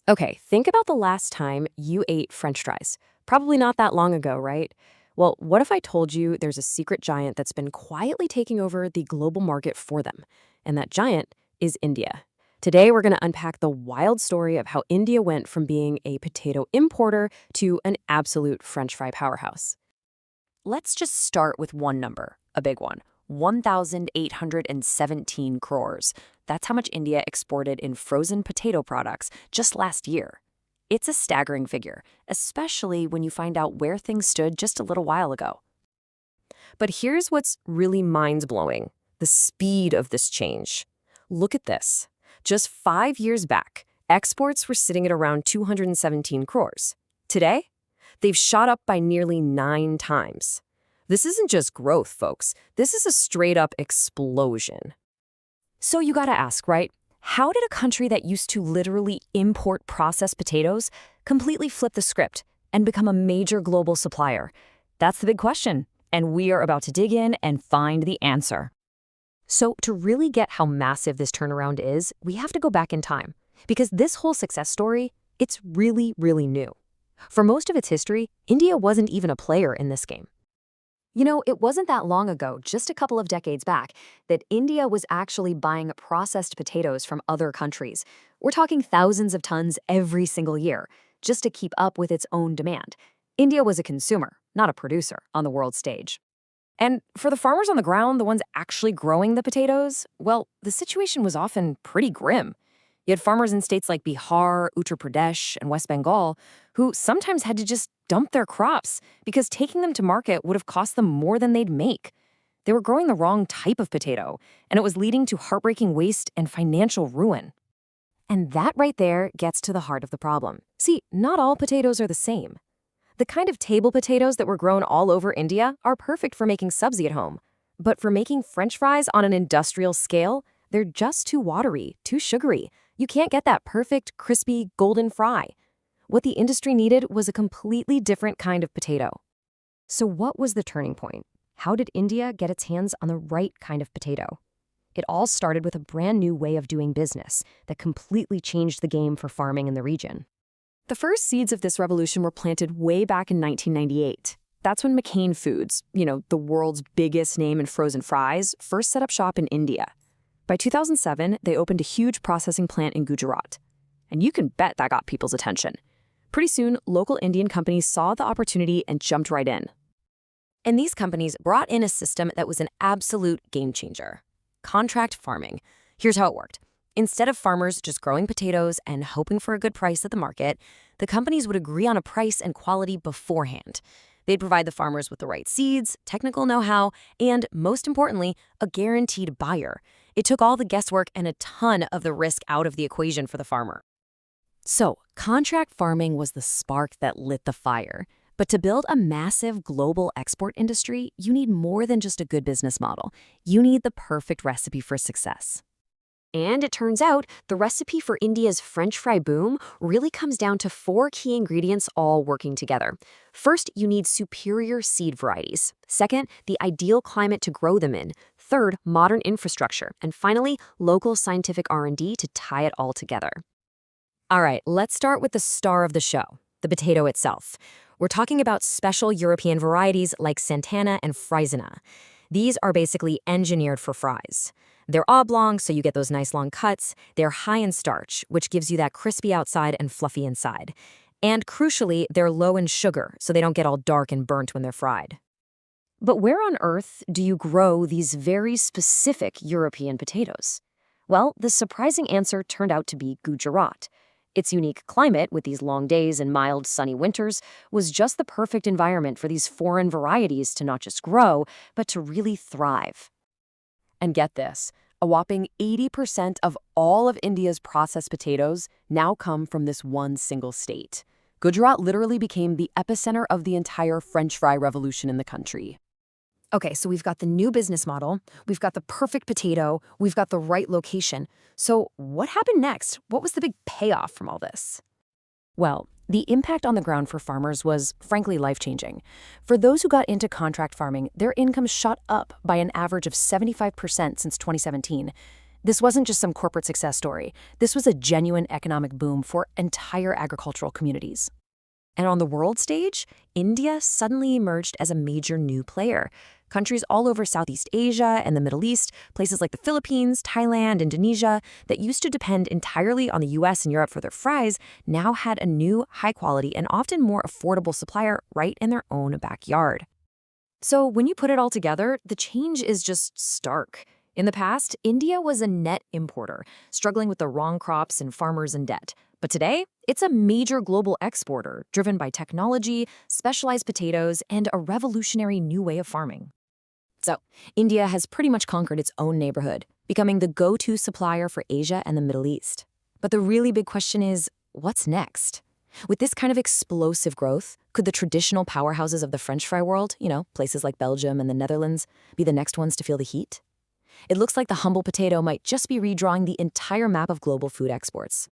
Okay, think about the last time you ate French fries. Probably not that long ago, right? Well, what if I told you there's a secret giant that's been quietly taking over the global market for them? And that giant is India. Today, we're going to unpack the wild story of how India went from being a potato importer to an absolute French fry powerhouse. Let's just start with one number, a big one, 1,817 crores. That's how much India exported in frozen potato products just last year. It's a staggering figure, especially when you find out where things stood just a little while ago. But here's what's really mind-blowing, the speed of this change. Look at this. Just 5 years back, exports were sitting at around 217 crores. Today, they've shot up by nearly 9 times. This isn't just growth, folks. This is a straight-up explosion. So you gotta ask, right? How did a country that used to literally import processed potatoes completely flip the script and become a major global supplier? That's the big question, and we are about to dig in and find the answer. So to really get how massive this turnaround is, we have to go back in time. Because this whole success story, it's really, really new. For most of its history, India wasn't even a player in this game. You know, it wasn't that long ago, just a couple of decades back, that India was actually buying processed potatoes from other countries. We're talking thousands of tons every single year, just to keep up with its own demand. India was a consumer, not a producer, on the world stage. And for the farmers on the ground, the ones actually growing the potatoes, well, the situation was often pretty grim. You had farmers in states like Bihar, Uttar Pradesh, and West Bengal who sometimes had to just dump their crops because taking them to market would have cost them more than they'd make. They were growing the wrong type of potato, and it was leading to heartbreaking waste and financial ruin. And that right there gets to the heart of the problem. See, not all potatoes are the same. The kind of table potatoes that were grown all over India are perfect for making subzi at home. But for making French fries on an industrial scale, they're just too watery, too sugary. You can't get that perfect, crispy, golden fry. What the industry needed was a completely different kind of potato. So what was the turning point? How did India get its hands on the right kind of potato? It all started with a brand new way of doing business that completely changed the game for farming in the region. The first seeds of this revolution were planted way back in 1998. That's when McCain Foods, the world's biggest name in frozen fries, first set up shop in India. By 2007, they opened a huge processing plant in Gujarat. And you can bet that got people's attention. Pretty soon, local Indian companies saw the opportunity and jumped right in. And these companies brought in a system that was an absolute game changer. Contract farming. Here's how it worked. Instead of farmers just growing potatoes and hoping for a good price at the market, the companies would agree on a price and quality beforehand. They'd provide the farmers with the right seeds, technical know-how, and, most importantly, a guaranteed buyer. It took all the guesswork and a ton of the risk out of the equation for the farmer. So, contract farming was the spark that lit the fire. But to build a massive global export industry, you need more than just a good business model. You need the perfect recipe for success. And it turns out the recipe for India's French fry boom really comes down to 4 key ingredients all working together. First, you need superior seed varieties. Second, the ideal climate to grow them in. Third, modern infrastructure. And finally, local scientific R&D to tie it all together. All right, let's start with the star of the show, the potato itself. We're talking about special European varieties like Santana and Frysona. These are basically engineered for fries. They're oblong, so you get those nice long cuts. They're high in starch, which gives you that crispy outside and fluffy inside. And crucially, they're low in sugar, so they don't get all dark and burnt when they're fried. But where on earth do you grow these very specific European potatoes? Well, the surprising answer turned out to be Gujarat. Its unique climate, with these long days and mild, sunny winters, was just the perfect environment for these foreign varieties to not just grow, but to really thrive. And get this, a whopping 80% of all of India's processed potatoes now come from this one single state. Gujarat literally became the epicenter of the entire French fry revolution in the country. Okay, so we've got the new business model, we've got the perfect potato, we've got the right location. So what happened next? What was the big payoff from all this? Well, the impact on the ground for farmers was, frankly, life-changing. For those who got into contract farming, their income shot up by an average of 75% since 2017. This wasn't just some corporate success story. This was a genuine economic boom for entire agricultural communities. And on the world stage, India suddenly emerged as a major new player. Countries all over Southeast Asia and the Middle East, places like the Philippines, Thailand, Indonesia, that used to depend entirely on the US and Europe for their fries, now had a new, high-quality, and often more affordable supplier right in their own backyard. So when you put it all together, the change is just stark. In the past, India was a net importer, struggling with the wrong crops and farmers in debt. But today, it's a major global exporter, driven by technology, specialized potatoes, and a revolutionary new way of farming. So, India has pretty much conquered its own neighborhood, becoming the go-to supplier for Asia and the Middle East. But the really big question is, what's next? With this kind of explosive growth, could the traditional powerhouses of the French fry world, places like Belgium and the Netherlands, be the next ones to feel the heat? It looks like the humble potato might just be redrawing the entire map of global food exports.